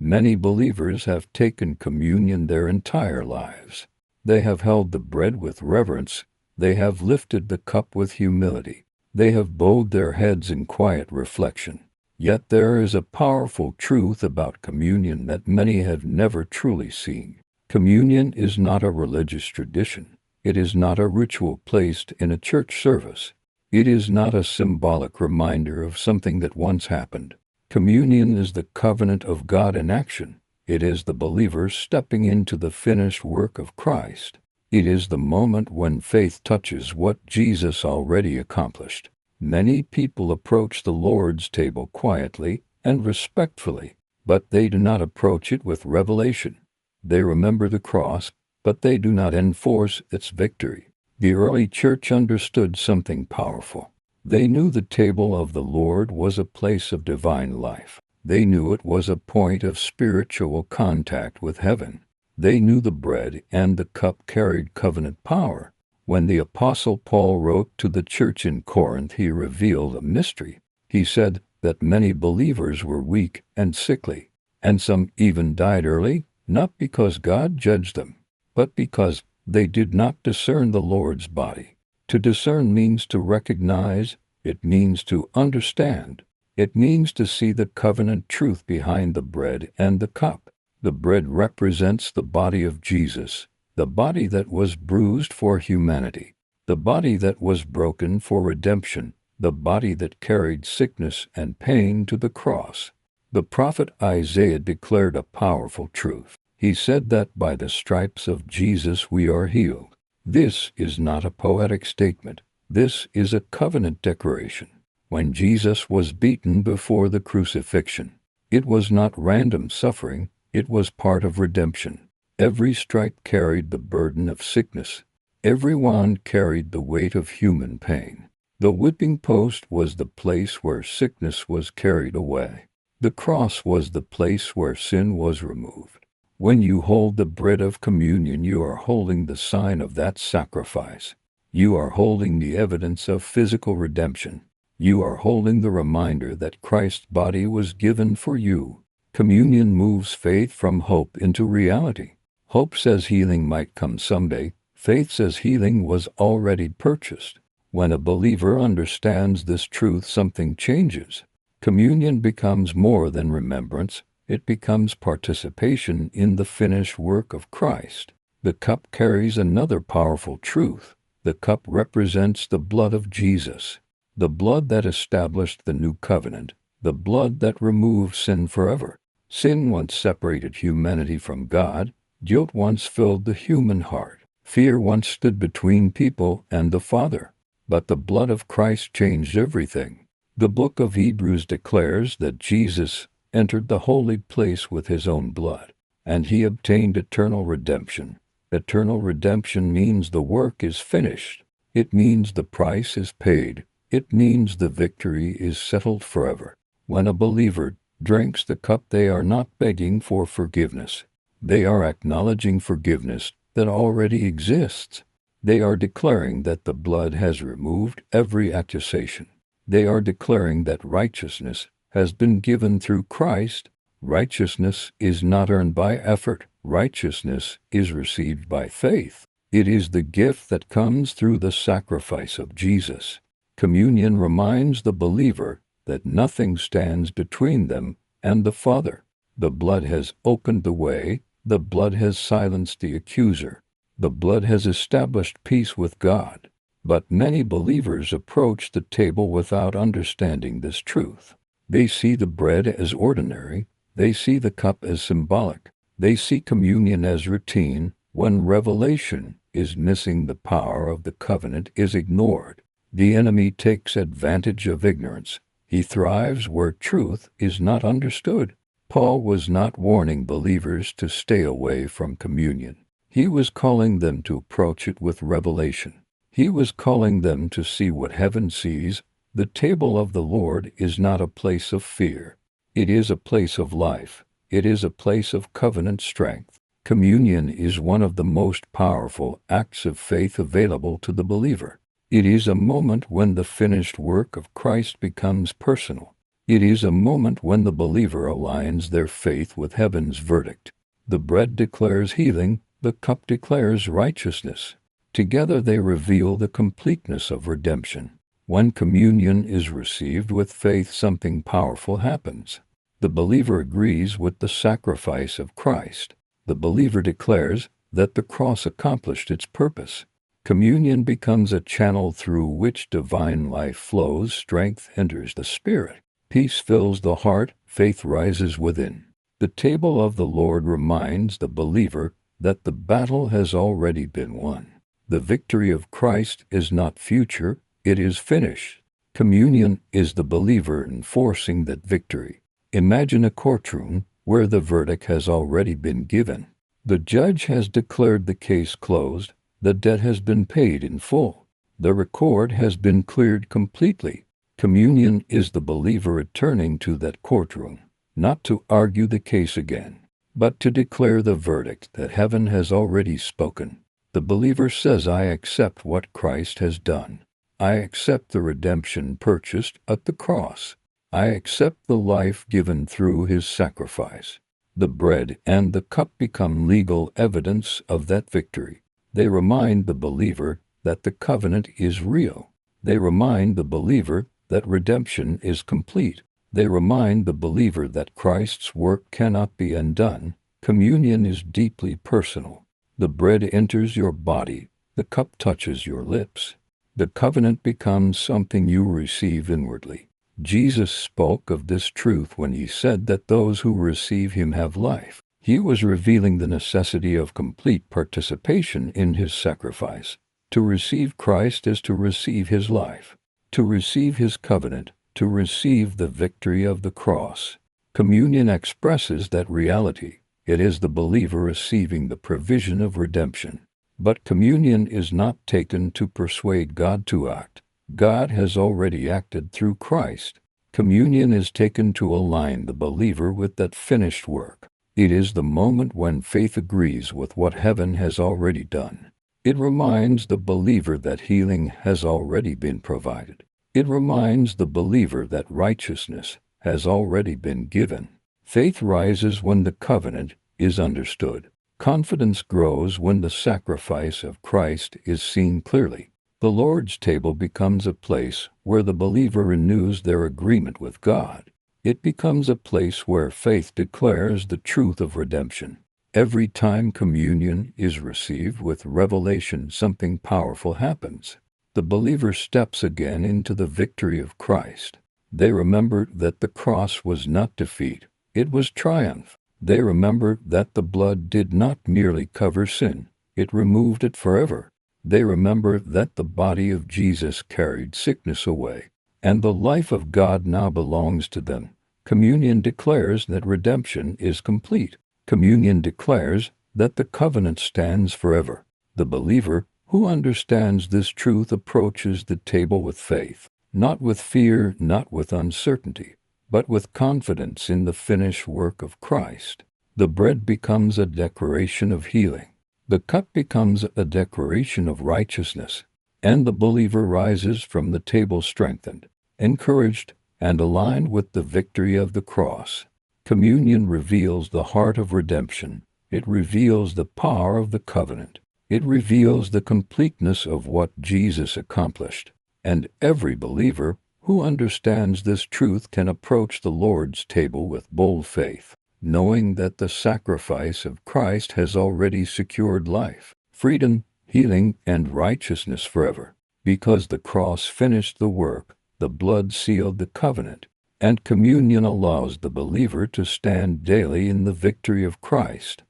Many believers have taken communion their entire lives. They have held the bread with reverence. They have lifted the cup with humility. They have bowed their heads in quiet reflection. Yet there is a powerful truth about communion that many have never truly seen. Communion is not a religious tradition. It is not a ritual placed in a church service. It is not a symbolic reminder of something that once happened. Communion is the covenant of God in action. It is the believer stepping into the finished work of Christ. It is the moment when faith touches what Jesus already accomplished. Many people approach the Lord's table quietly and respectfully, but they do not approach it with revelation. They remember the cross, but they do not enforce its victory. The early church understood something powerful. They knew the table of the Lord was a place of divine life. They knew it was a point of spiritual contact with heaven. They knew the bread and the cup carried covenant power. When the Apostle Paul wrote to the church in Corinth, he revealed a mystery. He said that many believers were weak and sickly, and some even died early, not because God judged them, but because they did not discern the Lord's body. To discern means to recognize, it means to understand, it means to see the covenant truth behind the bread and the cup. The bread represents the body of Jesus, the body that was bruised for humanity, the body that was broken for redemption, the body that carried sickness and pain to the cross. The prophet Isaiah declared a powerful truth. He said that by the stripes of Jesus we are healed. This is not a poetic statement. This is a covenant declaration. When Jesus was beaten before the crucifixion, it was not random suffering, it was part of redemption. Every stripe carried the burden of sickness. Every wound carried the weight of human pain. The whipping post was the place where sickness was carried away. The cross was the place where sin was removed. When you hold the bread of communion, you are holding the sign of that sacrifice. You are holding the evidence of physical redemption. You are holding the reminder that Christ's body was given for you. Communion moves faith from hope into reality. Hope says healing might come someday. Faith says healing was already purchased. When a believer understands this truth, something changes. Communion becomes more than remembrance. It becomes participation in the finished work of Christ. The cup carries another powerful truth. The cup represents the blood of Jesus, the blood that established the new covenant, the blood that removed sin forever. Sin once separated humanity from God. Guilt once filled the human heart. Fear once stood between people and the Father. But the blood of Christ changed everything. The book of Hebrews declares that Jesus entered the holy place with his own blood, and he obtained eternal redemption. Eternal redemption means the work is finished. It means the price is paid. It means the victory is settled forever. When a believer drinks the cup, they are not begging for forgiveness. They are acknowledging forgiveness that already exists. They are declaring that the blood has removed every accusation. They are declaring that righteousness has been given through Christ. Righteousness is not earned by effort. Righteousness is received by faith. It is the gift that comes through the sacrifice of Jesus. Communion reminds the believer that nothing stands between them and the Father. The blood has opened the way. The blood has silenced the accuser. The blood has established peace with God. But many believers approach the table without understanding this truth. They see the bread as ordinary. They see the cup as symbolic. They see communion as routine. When revelation is missing, the power of the covenant is ignored. The enemy takes advantage of ignorance. He thrives where truth is not understood. Paul was not warning believers to stay away from communion. He was calling them to approach it with revelation. He was calling them to see what heaven sees. The table of the Lord is not a place of fear. It is a place of life. It is a place of covenant strength. Communion is one of the most powerful acts of faith available to the believer. It is a moment when the finished work of Christ becomes personal. It is a moment when the believer aligns their faith with heaven's verdict. The bread declares healing, the cup declares righteousness. Together they reveal the completeness of redemption. When communion is received with faith, something powerful happens. The believer agrees with the sacrifice of Christ. The believer declares that the cross accomplished its purpose. Communion becomes a channel through which divine life flows, strength enters the spirit, peace fills the heart, faith rises within. The table of the Lord reminds the believer that the battle has already been won. The victory of Christ is not future, it is finished. Communion is the believer enforcing that victory. Imagine a courtroom where the verdict has already been given. The judge has declared the case closed, the debt has been paid in full. The record has been cleared completely. Communion is the believer returning to that courtroom, not to argue the case again, but to declare the verdict that heaven has already spoken. The believer says, I accept what Christ has done. I accept the redemption purchased at the cross. I accept the life given through his sacrifice. The bread and the cup become legal evidence of that victory. They remind the believer that the covenant is real. They remind the believer that redemption is complete. They remind the believer that Christ's work cannot be undone. Communion is deeply personal. The bread enters your body, the cup touches your lips. The covenant becomes something you receive inwardly. Jesus spoke of this truth when he said that those who receive him have life. He was revealing the necessity of complete participation in his sacrifice. To receive Christ is to receive his life, to receive his covenant, to receive the victory of the cross. Communion expresses that reality. It is the believer receiving the provision of redemption. But communion is not taken to persuade God to act. God has already acted through Christ. Communion is taken to align the believer with that finished work. It is the moment when faith agrees with what heaven has already done. It reminds the believer that healing has already been provided. It reminds the believer that righteousness has already been given. Faith rises when the covenant is understood. Confidence grows when the sacrifice of Christ is seen clearly. The Lord's table becomes a place where the believer renews their agreement with God. It becomes a place where faith declares the truth of redemption. Every time communion is received with revelation, something powerful happens. The believer steps again into the victory of Christ. They remember that the cross was not defeat, it was triumph. They remember that the blood did not merely cover sin, it removed it forever. They remember that the body of Jesus carried sickness away, and the life of God now belongs to them. Communion declares that redemption is complete. Communion declares that the covenant stands forever. The believer who understands this truth approaches the table with faith, not with fear, not with uncertainty, but with confidence in the finished work of Christ. The bread becomes a declaration of healing. The cup becomes a declaration of righteousness, and the believer rises from the table strengthened, encouraged, and aligned with the victory of the cross. Communion reveals the heart of redemption. It reveals the power of the covenant. It reveals the completeness of what Jesus accomplished. And every believer who understands this truth can approach the Lord's table with bold faith, knowing that the sacrifice of Christ has already secured life, freedom, healing, and righteousness forever. Because the cross finished the work, the blood sealed the covenant, and communion allows the believer to stand daily in the victory of Christ.